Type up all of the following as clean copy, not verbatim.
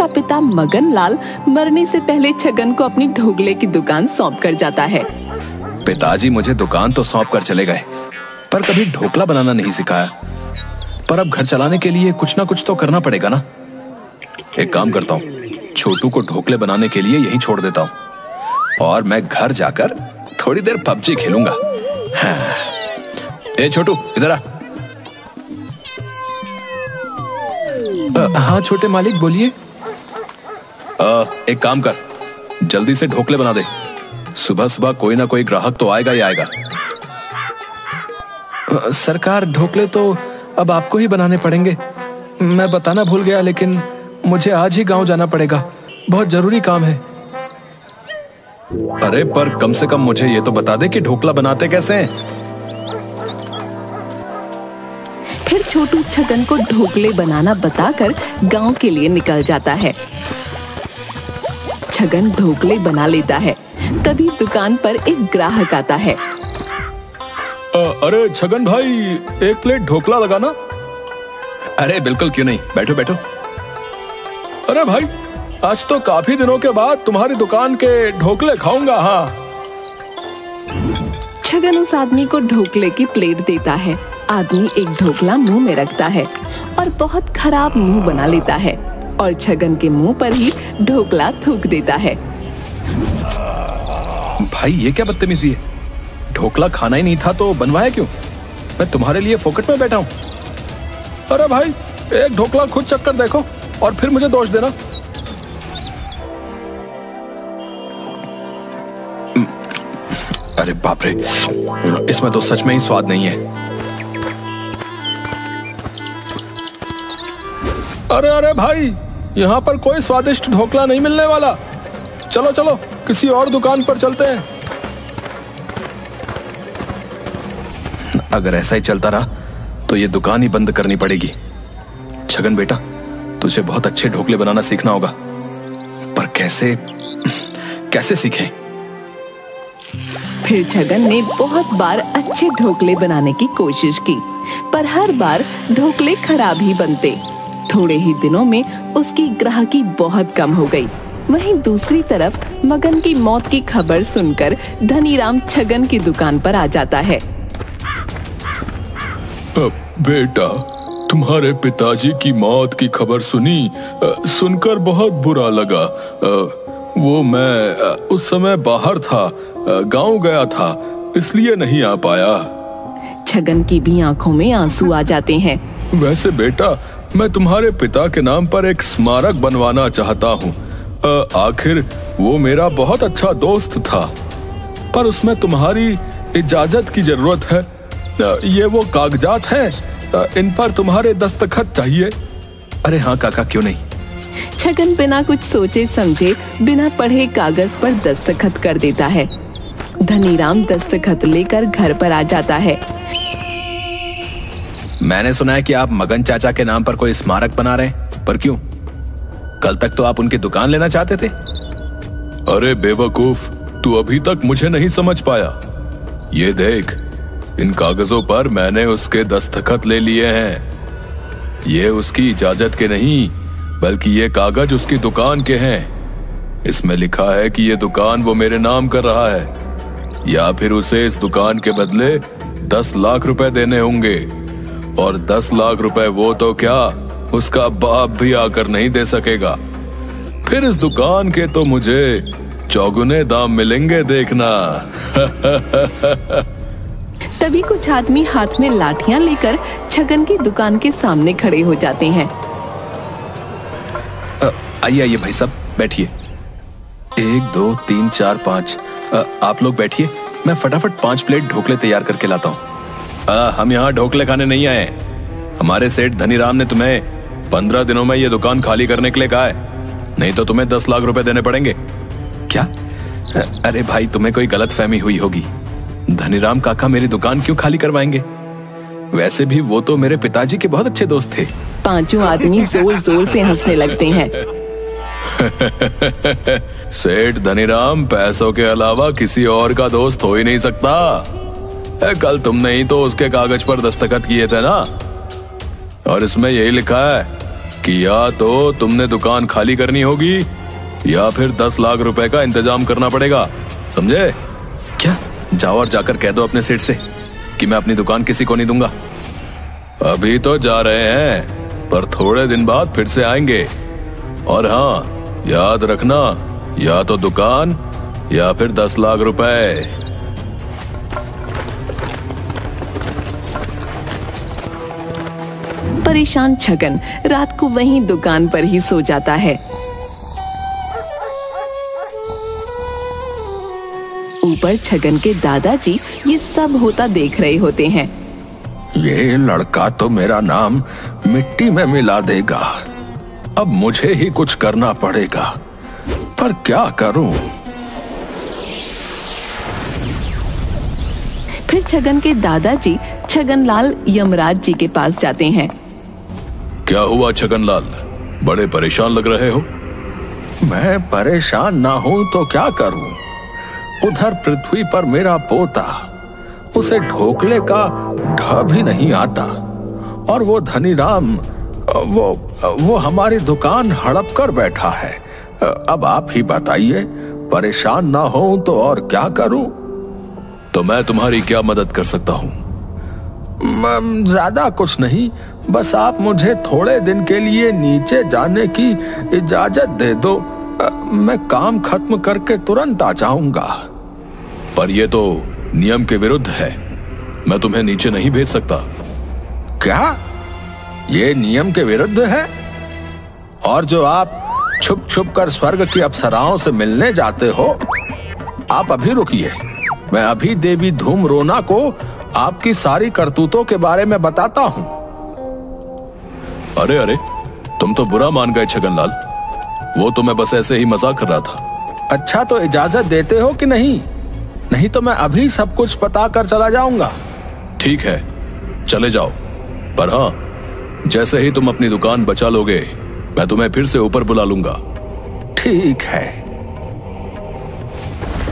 का पिता मगन लाल मरने से पहले छगन को अपनी ढोकले की दुकान सौंप कर जाता है। पिताजी मुझे दुकान तो सौंप कर चले गए, पर कभी ढोकला बनाना नहीं सिखाया। पर अब घर चलाने के लिए कुछ ना कुछ तो करना पड़ेगा ना। एक काम करता हूँ, छोटू को ढोकले बनाने के लिए यहीं छोड़ देता हूँ और मैं घर जाकर थोड़ी देर पबजी खेलूंगा। हाँ। ए छोटू, इधर आ। हाँ छोटे मालिक, बोलिए। एक काम कर, जल्दी से ढोकले बना दे। सुबह सुबह कोई ना कोई ग्राहक तो आएगा ही आएगा। सरकार, ढोकले तो अब आपको ही बनाने पड़ेंगे। मैं बताना भूल गया, लेकिन मुझे आज ही गांव जाना पड़ेगा, बहुत जरूरी काम है। अरे पर कम से कम मुझे ये तो बता दे कि ढोकला बनाते कैसे हैं। फिर छोटू छगन को ढोकले बनाना बताकर गांव के लिए निकल जाता है। छगन ढोकले बना लेता है, तभी दुकान पर एक ग्राहक आता है। अरे छगन भाई, एक प्लेट ढोकला लगाना। अरे बिल्कुल, क्यों नहीं, बैठो बैठो। अरे भाई, आज तो काफी दिनों के बाद तुम्हारी दुकान के ढोकले खाऊंगा। हाँ। छगन उस आदमी को ढोकले की प्लेट देता है। आदमी एक ढोकला मुंह में रखता है और बहुत खराब मुंह बना लेता है और छगन के मुंह पर ही ढोकला थूक देता है। भाई ये क्या बदतमीजी है, ढोकला खाना ही नहीं था तो बनवाया क्यों? मैं तुम्हारे लिए फोकट में बैठा हूँ। अरे भाई, एक ढोकला खुद चक्कर देखो और फिर मुझे दोष देना। अरे बाप रे, इसमें तो सच में ही स्वाद नहीं है। अरे अरे भाई, यहाँ पर कोई स्वादिष्ट ढोकला नहीं मिलने वाला। चलो चलो, किसी और दुकान पर चलते हैं। अगर ऐसा ही चलता रहा तो ये दुकान ही बंद करनी पड़ेगी। छगन बेटा, तुझे बहुत अच्छे ढोकले बनाना सीखना होगा, पर कैसे सीखें? फिर छगन ने बहुत बार अच्छे ढोकले बनाने की कोशिश की, पर हर बार ढोकले खराब ही बनते। थोड़े ही दिनों में उसकी ग्राहकी बहुत कम हो गई। वहीं दूसरी तरफ मगन की मौत की खबर सुनकर धनीराम छगन की दुकान पर आ जाता है। बेटा, तुम्हारे पिताजी की मौत की खबर सुनकर बहुत बुरा लगा। वो मैं उस समय बाहर था, गांव गया था, इसलिए नहीं आ पाया। छगन की भी आंखों में आंसू आ जाते हैं। वैसे बेटा, मैं तुम्हारे पिता के नाम पर एक स्मारक बनवाना चाहता हूँ। आखिर वो मेरा बहुत अच्छा दोस्त था, पर उसमें तुम्हारी इजाजत की जरूरत है। ये वो कागजात हैं, इन पर तुम्हारे दस्तखत चाहिए। अरे हाँ काका, क्यों नहीं। छगन बिना कुछ सोचे समझे बिना पढ़े कागज पर दस्तखत कर देता है। धनीराम दस्तखत लेकर घर पर आ जाता है। मैंने सुना है कि आप मगन चाचा के नाम पर कोई स्मारक बना रहे हैं, पर क्यों? कल तक तो आप उनकी दुकान लेना चाहते थे। अरे बेवकूफ, तू अभी तक मुझे नहीं समझ पाया। ये देख, इन कागजों पर मैंने उसके दस्तखत ले लिए हैं। ये उसकी इजाजत के नहीं, बल्कि ये कागज उसकी दुकान के हैं। इसमें लिखा है कि ये दुकान वो मेरे नाम कर रहा है, या फिर उसे इस दुकान के बदले 10 लाख रुपए देने होंगे। और 10 लाख रुपए वो तो क्या, उसका बाप भी आकर नहीं दे सकेगा। फिर इस दुकान के तो मुझे चौगुने दाम मिलेंगे, देखना। तभी कुछ आदमी हाथ में लाठियां लेकर छगन की दुकान के सामने खड़े हो जाते हैं। आइए आइए भाई साहब, बैठिए। 1 2 3 4 5, आप लोग बैठिए, मैं फटाफट 5 प्लेट ढोकले तैयार करके लाता हूँ। हम यहाँ ढोकले खाने नहीं आए। हमारे सेठ धनीराम ने तुम्हें 15 दिनों में ये दुकान खाली करने के लिए कहा है, नहीं तो तुम्हें 10 लाख रुपए देने पड़ेंगे। क्या? अरे भाई, तुम्हें कोई गलतफहमी हुई होगी। धनीराम काका मेरी दुकान क्यों खाली करवाएंगे? वैसे भी वो तो मेरे पिताजी के बहुत अच्छे दोस्त थे। पांचों आदमी जोर जोर से हंसने लगते हैं। सेठ धनीराम पैसों के अलावा किसी और का दोस्त हो ही नहीं सकता। कल तुमने ही तो उसके कागज पर दस्तखत किए थे ना, और इसमें यही लिखा है कि या तो तुमने दुकान खाली करनी होगी या फिर 10 लाख रुपए का इंतजाम करना पड़ेगा, समझे? क्या? जाओ और जाकर कह दो अपने सेठ से कि मैं अपनी दुकान किसी को नहीं दूंगा। अभी तो जा रहे हैं, पर थोड़े दिन बाद फिर से आएंगे। और हाँ, याद रखना, या तो दुकान या फिर 10 लाख रुपए। परेशान छगन रात को वहीं दुकान पर ही सो जाता है। ऊपर छगन के दादाजी ये सब होता देख रहे होते हैं। ये लड़का तो मेरा नाम मिट्टी में मिला देगा। अब मुझे ही कुछ करना पड़ेगा, पर क्या करूं? फिर छगन के दादाजी छगनलाल यमराज जी के पास जाते हैं। क्या हुआ छगनलाल, बड़े परेशान लग रहे हो? मैं परेशान ना हूं तो क्या करूं? उधर पृथ्वी पर मेरा पोता, उसे ढोकले का ढ भी नहीं आता, और वो धनीराम वो हमारी दुकान हड़प कर बैठा है। अब आप ही बताइए, परेशान ना हो तो और क्या करूं? तो मैं तुम्हारी क्या मदद कर सकता हूं? ज्यादा कुछ नहीं, बस आप मुझे थोड़े दिन के लिए नीचे जाने की इजाजत दे दो। मैं काम खत्म करके तुरंत आ जाऊंगा। पर यह तो नियम के विरुद्ध है, मैं तुम्हें नीचे नहीं भेज सकता। क्या? ये नियम के विरुद्ध है? और जो आप छुप छुप कर स्वर्ग की अप्सराओं से मिलने जाते हो, आप अभी रुकिए, मैं अभी देवी धूमरोना को आपकी सारी करतूतों के बारे में बताता हूं। अरे अरे, तुम तो बुरा मान गए छगनलाल, वो तो मैं बस ऐसे ही मजाक कर रहा था। अच्छा, तो इजाजत देते हो कि नहीं? नहीं तो मैं अभी सब कुछ पता कर चला जाऊंगा। ठीक है, चले जाओ, पर हाँ, जैसे ही तुम अपनी दुकान बचा लोगे, मैं तुम्हें फिर से ऊपर बुला लूंगा। ठीक है।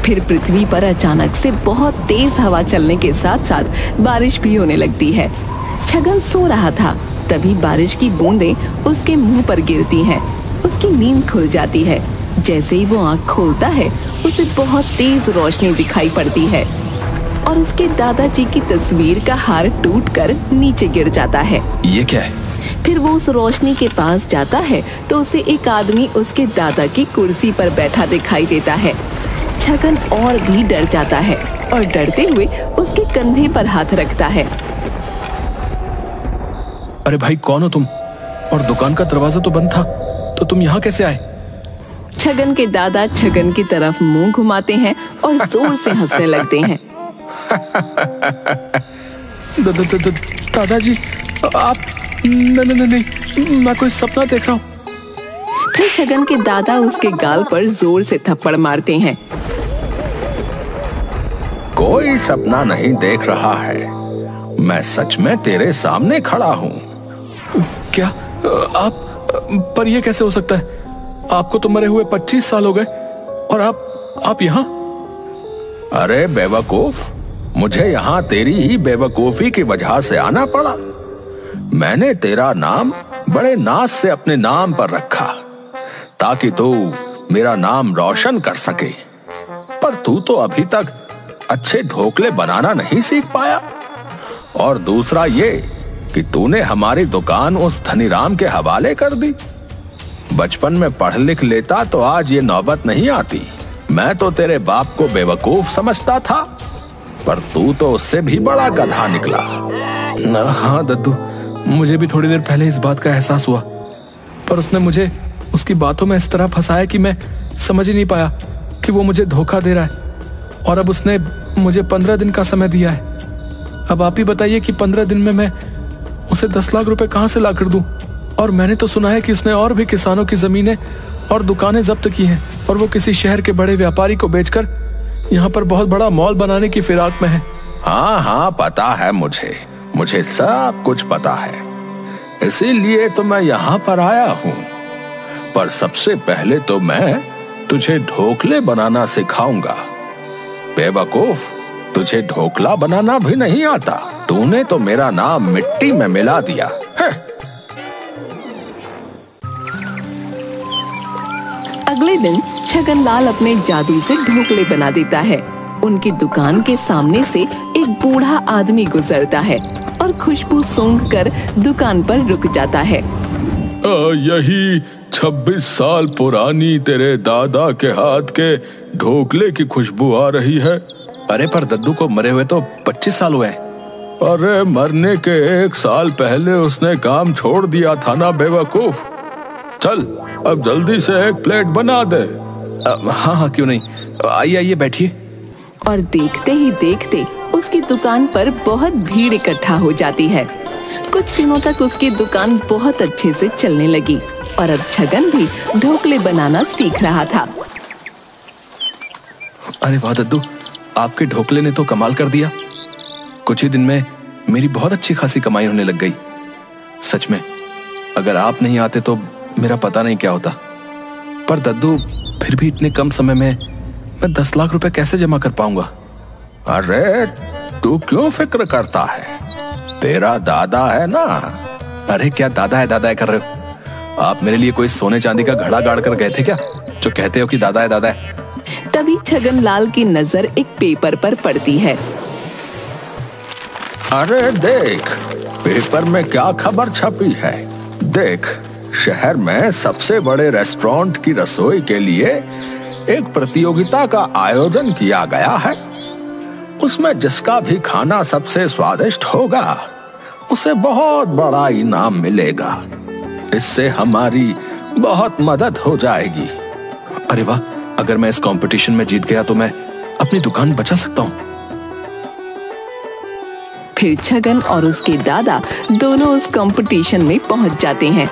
फिर पृथ्वी पर अचानक से बहुत तेज हवा चलने के साथ साथ बारिश भी होने लगती है। छगन सो रहा था, तभी बारिश की बूंदें उसके मुंह पर गिरती हैं। उसकी नींद खुल जाती है। जैसे ही वो आंख खोलता है, उसे बहुत तेज रोशनी दिखाई पड़ती है और उसके दादाजी की तस्वीर का हार टूटकर नीचे गिर जाता है। ये क्या है? फिर वो उस रोशनी के पास जाता है तो उसे एक आदमी उसके दादा की कुर्सी पर बैठा दिखाई देता है। छगन और भी डर जाता है और डरते हुए उसके कंधे पर हाथ रखता है। अरे भाई, कौन हो तुम? और दुकान का दरवाजा तो बंद था, तो तुम यहाँ कैसे आए? छगन के दादा छगन की तरफ मुंह घुमाते हैं और जोर से हंसने लगते हैं। दादाजी, आप नहीं, मैं कोई सपना देख रहा हूँ। फिर छगन के दादा उसके गाल पर जोर से थप्पड़ मारते हैं। कोई सपना नहीं देख रहा है, मैं सच में तेरे सामने खड़ा हूँ। क्या आप? पर यह कैसे हो सकता है? आपको तो मरे हुए 25 साल हो गए और आप यहाँ? अरे बेवकूफ, मुझे यहाँ तेरी ही बेवकूफी की वजह से आना पड़ा। मैंने तेरा नाम बड़े नाज से अपने नाम पर रखा ताकि तू मेरा नाम रोशन कर सके, पर तू तो अभी तक अच्छे ढोकले बनाना नहीं सीख पाया। और दूसरा ये कि तूने हमारी दुकान उस धनीराम के हवाले कर दी। बचपन में पढ़ लिख लेता तो आज ये नौबत नहीं आती। मैं तो तेरे बाप को बेवकूफ समझता था, पर तू तो उससे भी बड़ा गधा निकला। हाँ दद्दू, मुझे भी थोड़ी देर पहले इस बात का एहसास हुआ, पर उसने मुझे उसकी बातों में इस तरह फंसाया कि मैं समझ ही नहीं पाया कि वो मुझे धोखा दे रहा है। और अब उसने मुझे 15 दिन का समय दिया है। अब आप ही बताइए कि 15 दिन में मैं उसे 10 लाख रुपए कहाँ से ला कर दूं? और मैंने तो सुना है कि उसने और भी किसानों की जमीनें और दुकानें जब्त की हैं और वो किसी शहर के बड़े व्यापारी को बेचकर यहाँ पर बहुत बड़ा मॉल बनाने की फिराक में है। हाँ, पता है मुझे सब कुछ पता है, इसीलिए तो मैं यहाँ पर आया हूँ। पर सबसे पहले तो मैं तुझे ढोकले बनाना सिखाऊंगा। बेवकूफ, तुझे ढोकला बनाना भी नहीं आता। तूने तो मेरा नाम मिट्टी में मिला दिया है। अगले दिन छगन लाल अपने जादू से ढोकले बना देता है। उनकी दुकान के सामने से एक बूढ़ा आदमी गुजरता है और खुशबू सूंघकर दुकान पर रुक जाता है। यही 26 साल पुरानी तेरे दादा के हाथ के ढोकले की खुशबू आ रही है। अरे पर दद्दू को मरे हुए तो 25 साल हुए। अरे मरने के 1 साल पहले उसने काम छोड़ दिया था ना बेवकूफ। चल अब जल्दी से एक प्लेट बना दे। हाँ हाँ क्यों नहीं, आइए आइए बैठिए। और देखते ही देखते उसकी दुकान पर बहुत भीड़ इकट्ठा हो जाती है। कुछ दिनों तक उसकी दुकान बहुत अच्छे से चलने लगी और अब छगन भी ढोकले बनाना सीख रहा था। अरे वाह दद्दू, आपके ढोकले ने तो कमाल कर दिया। कुछ ही दिन में मेरी बहुत अच्छी खासी कमाई होने लग गई। सच में अगर आप नहीं आते तो मेरा पता नहीं क्या होता। पर दद्दू, फिर भी इतने कम समय में मैं 10 लाख रुपए कैसे जमा कर पाऊंगा? अरे तू क्यों फिक्र करता है, तेरा दादा है ना। अरे क्या दादा है कर रहे हो? आप मेरे लिए कोई सोने चांदी का घड़ा गाड़ कर गए थे क्या, जो कहते हो कि दादा है? तभी छगन लाल की नजर एक पेपर पर पड़ती है। अरे देख, पेपर में क्या खबर छपी है। देख, शहर में सबसे बड़े रेस्टोरेंट की रसोई के लिए एक प्रतियोगिता का आयोजन किया गया है। उसमें जिसका भी खाना सबसे स्वादिष्ट होगा उसे बहुत बड़ा इनाम मिलेगा। इससे हमारी बहुत मदद हो जाएगी। अरे वाह, अगर मैं इस कंपटीशन में जीत गया तो मैं अपनी दुकान बचा सकता हूँ। फिर छगन और उसके दादा दोनों उस कंपटीशन में पहुंच जाते हैं।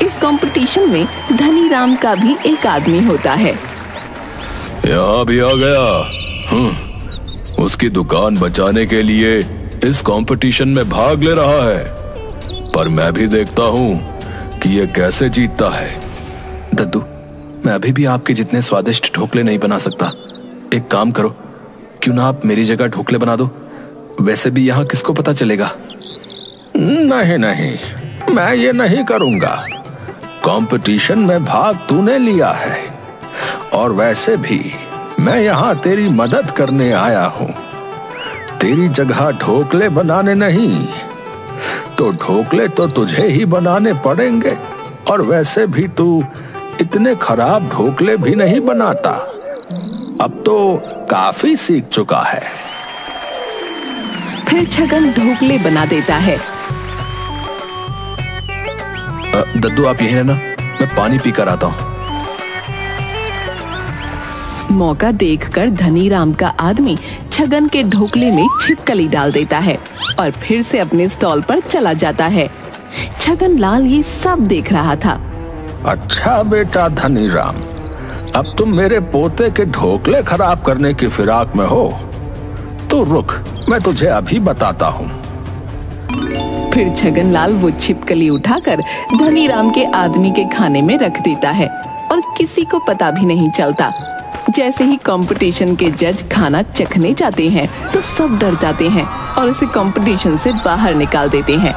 इस कंपटीशन में धनी राम का भी एक आदमी होता है। यहाँ भी आ गया। उसकी दुकान बचाने के लिए इस कंपटीशन में भाग ले रहा है। पर मैं भी देखता हूँ कि ये कैसे जीतता है। दद्दू, मैं अभी भी आपके जितने स्वादिष्ट ढोकले नहीं बना सकता। एक काम करो, क्यों ना आप मेरी जगह ढोकले बना दो। वैसे भी यहाँ किसको पता चलेगा। नहीं, मैं ये नहीं करूँगा। कंपटीशन में भाग तूने लिया है और वैसे भी मैं यहाँ तेरी मदद करने आया हूँ। तेरी जगह ढोकले बनाने नहीं, तो ढोकले तो तुझे ही बनाने पड़ेंगे। और वैसे भी तू इतने खराब ढोकले भी नहीं बनाता। अब तो काफी सीख चुका है। फिर छगन ढोकले बना देता है। दद्दू, आप यहीं रहना, मैं पानी पीकर आता हूँ। मौका देखकर धनी राम का आदमी छगन के ढोकले में छिपकली डाल देता है और फिर से अपने स्टॉल पर चला जाता है। छगन लाल ये सब देख रहा था। अच्छा बेटा धनी राम, अब तुम मेरे पोते के ढोकले खराब करने की फिराक में हो तो रुक, मैं तुझे अभी बताता हूँ। फिर छगन लाल वो छिपकली उठाकर धनी राम के आदमी के खाने में रख देता है और किसी को पता भी नहीं चलता। जैसे ही कंपटीशन के जज खाना चखने जाते हैं तो सब डर जाते हैं और उसे कंपटीशन से बाहर निकाल देते हैं।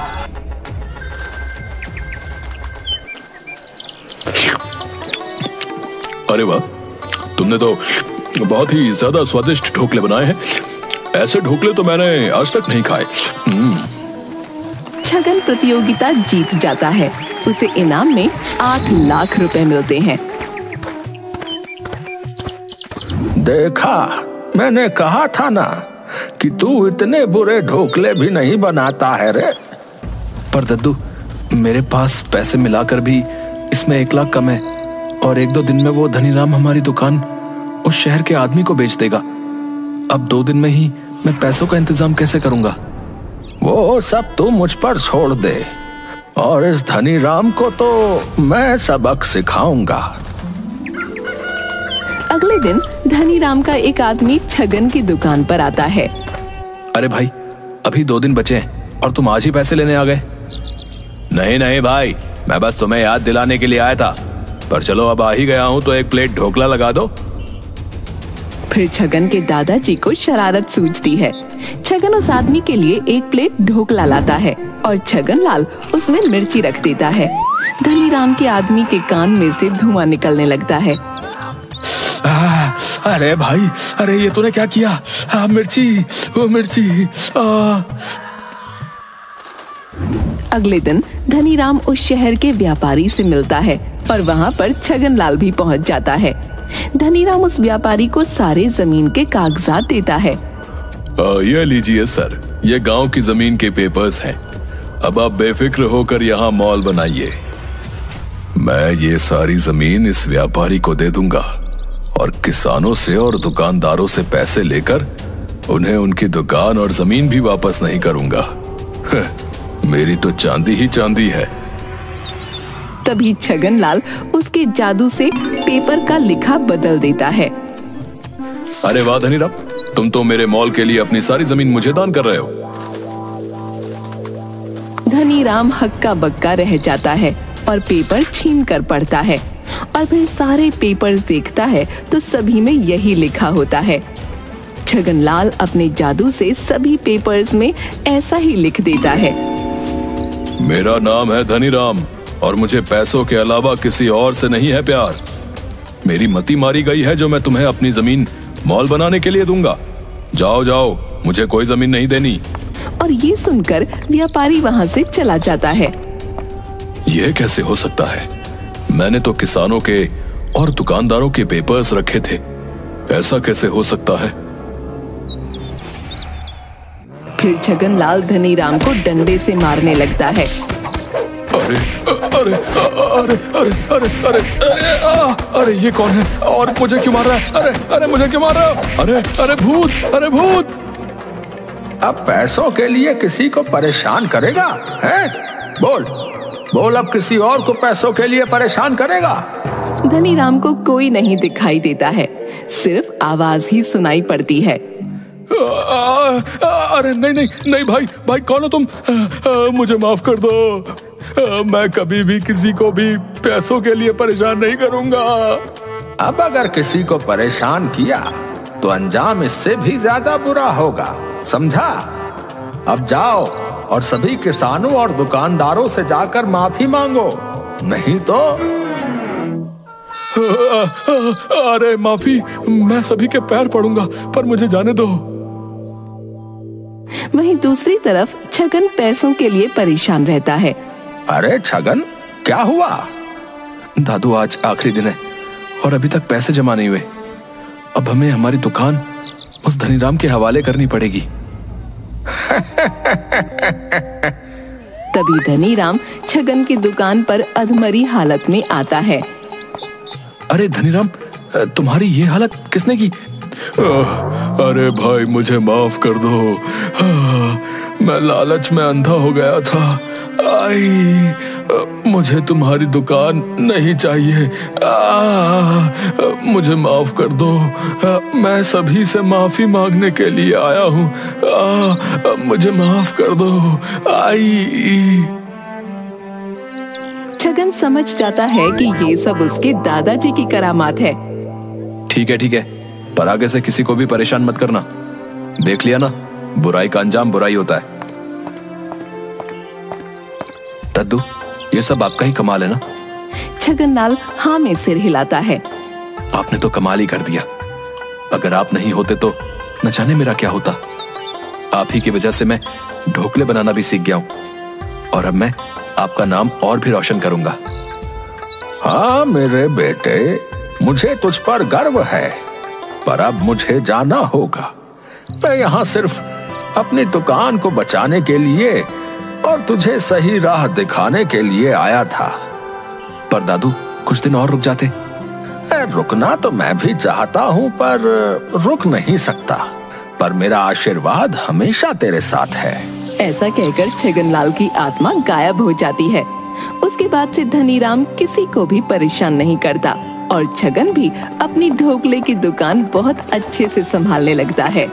अरे वाह, तुमने तो बहुत ही ज्यादा स्वादिष्ट ढोकले बनाए हैं। ऐसे ढोकले तो मैंने आज तक नहीं खाए। छगन प्रतियोगिता जीत जाता है। उसे इनाम में 8 लाख रुपए मिलते हैं। देखा, मैंने कहा था ना कि तू इतने बुरे ढोकले भी नहीं बनाता है रे। पर दद्दू, मेरे पास पैसे मिलाकर भी इसमें 1 लाख कम है और 1-2 दिन में वो धनी राम हमारी दुकान उस शहर के आदमी को बेच देगा। अब 2 दिन में ही मैं पैसों का इंतजाम कैसे करूंगा? वो सब तू मुझ पर छोड़ दे और इस धनी राम को तो मैं सबक सिखाऊंगा। अगले दिन धनी राम का एक आदमी छगन की दुकान पर आता है। अरे भाई, अभी 2 दिन बचे हैं और तुम आज ही पैसे लेने आ गए? नहीं भाई, मैं बस तुम्हें याद दिलाने के लिए आया था। पर चलो, अब आ ही गया हूं तो 1 प्लेट ढोकला लगा दो। फिर छगन के दादाजी को शरारत सूझती है। छगन उस आदमी के लिए 1 प्लेट ढोकला लाता है और छगन लाल उसमें मिर्ची रख देता है। धनीराम के आदमी के कान में से धुआं निकलने लगता है। अरे भाई, अरे ये तूने क्या किया? मिर्ची, वो मिर्ची। अगले दिन धनीराम उस शहर के व्यापारी से मिलता है और वहाँ पर छगनलाल भी पहुँच जाता है। धनीराम उस व्यापारी को सारे जमीन के कागजात देता है। ये लीजिए सर, ये गांव की जमीन के पेपर्स हैं। अब आप बेफिक्र होकर यहाँ मॉल बनाइए। मैं ये सारी जमीन इस व्यापारी को दे दूंगा और किसानों से और दुकानदारों से पैसे लेकर उन्हें उनकी दुकान और जमीन भी वापस नहीं करूंगा। मेरी तो चांदी ही चांदी है। तभी छगनलाल उसके जादू से पेपर का लिखा बदल देता है। अरे वाह धनीराम, तुम तो मेरे मॉल के लिए अपनी सारी जमीन मुझे दान कर रहे हो। धनीराम हक्का बक्का रह जाता है और पेपर छीन कर पढ़ता है और फिर सारे पेपर्स देखता है तो सभी में यही लिखा होता है। छगनलाल अपने जादू से सभी पेपर्स में ऐसा ही लिख देता है। मेरा नाम है धनीराम और मुझे पैसों के अलावा किसी और से नहीं है प्यार। मेरी मति मारी गई है जो मैं तुम्हें अपनी जमीन मॉल बनाने के लिए दूंगा। जाओ जाओ, मुझे कोई जमीन नहीं देनी। और ये सुनकर व्यापारी वहाँ से चला जाता है। यह कैसे हो सकता है? मैंने तो किसानों के और दुकानदारों के पेपर्स रखे थे, ऐसा कैसे हो सकता है? फिर छगनलाल धनीराम को डंडे से मारने लगता है। अरे अरे अरे अरे अरे अरे अरे ये कौन है और मुझे क्यों मार रहा है? अरे अरे मुझे क्यों मार रहा है? अरे अरे भूत, अरे भूत। अब पैसों के लिए किसी को परेशान करेगा हैं? बोल बोल, अब किसी और को पैसों के लिए परेशान करेगा? धनीराम को कोई नहीं दिखाई देता है, सिर्फ आवाज ही सुनाई पड़ती है। अरे नहीं नहीं नहीं भाई, भाई कौन हो तुम? मुझे माफ कर दो। मैं कभी भी किसी को भी पैसों के लिए परेशान नहीं करूंगा। अब अगर किसी को परेशान किया तो अंजाम इससे भी ज्यादा बुरा होगा, समझा? अब जाओ और सभी किसानों और दुकानदारों से जाकर माफी मांगो, नहीं तो। अरे माफी, मैं सभी के पैर पड़ूंगा, पर मुझे जाने दो। वहीं दूसरी तरफ छगन पैसों के लिए परेशान रहता है। अरे छगन, क्या हुआ? दादू, आज आखिरी दिन है और अभी तक पैसे जमा नहीं हुए। अब हमें हमारी दुकान उस धनीराम के हवाले करनी पड़ेगी। तभी धनीराम छगन की दुकान पर अधमरी हालत में आता है। अरे धनीराम, तुम्हारी ये हालत किसने की? अरे भाई, मुझे माफ कर दो। मैं लालच में अंधा हो गया था। मुझे तुम्हारी दुकान नहीं चाहिए। मुझे माफ कर दो। मैं सभी से माफी मांगने के लिए आया हूँ। मुझे माफ कर दो। छगन समझ जाता है कि ये सब उसके दादाजी की करामात है। ठीक है, पर आगे से किसी को भी परेशान मत करना। देख लिया ना, बुराई का अंजाम बुराई होता है। दद्दू, ये सब आपका ही कमाल है ना? छगनलाल हाँ में सिर हिलाता है। आपने तो कमाल ही कर दिया। अगर आप नहीं होते तो न जाने मेरा क्या होता। आप ही की वजह से मैं ढोकले बनाना भी सीख गया हूँ और अब मैं आपका नाम और भी रोशन करूंगा। हाँ मेरे बेटे, मुझे तुझ पर गर्व है, पर अब मुझे जाना होगा। मैं यहाँ सिर्फ अपनी दुकान को बचाने के लिए और तुझे सही राह दिखाने के लिए आया था। पर दादू, कुछ दिन और रुक जाते। रुकना तो मैं भी चाहता हूँ, पर रुक नहीं सकता। पर मेरा आशीर्वाद हमेशा तेरे साथ है। ऐसा कहकर छगनलाल की आत्मा गायब हो जाती है। उसके बाद से धनीराम किसी को भी परेशान नहीं करता और छगन भी अपनी ढोकले की दुकान बहुत अच्छे से संभालने लगता है।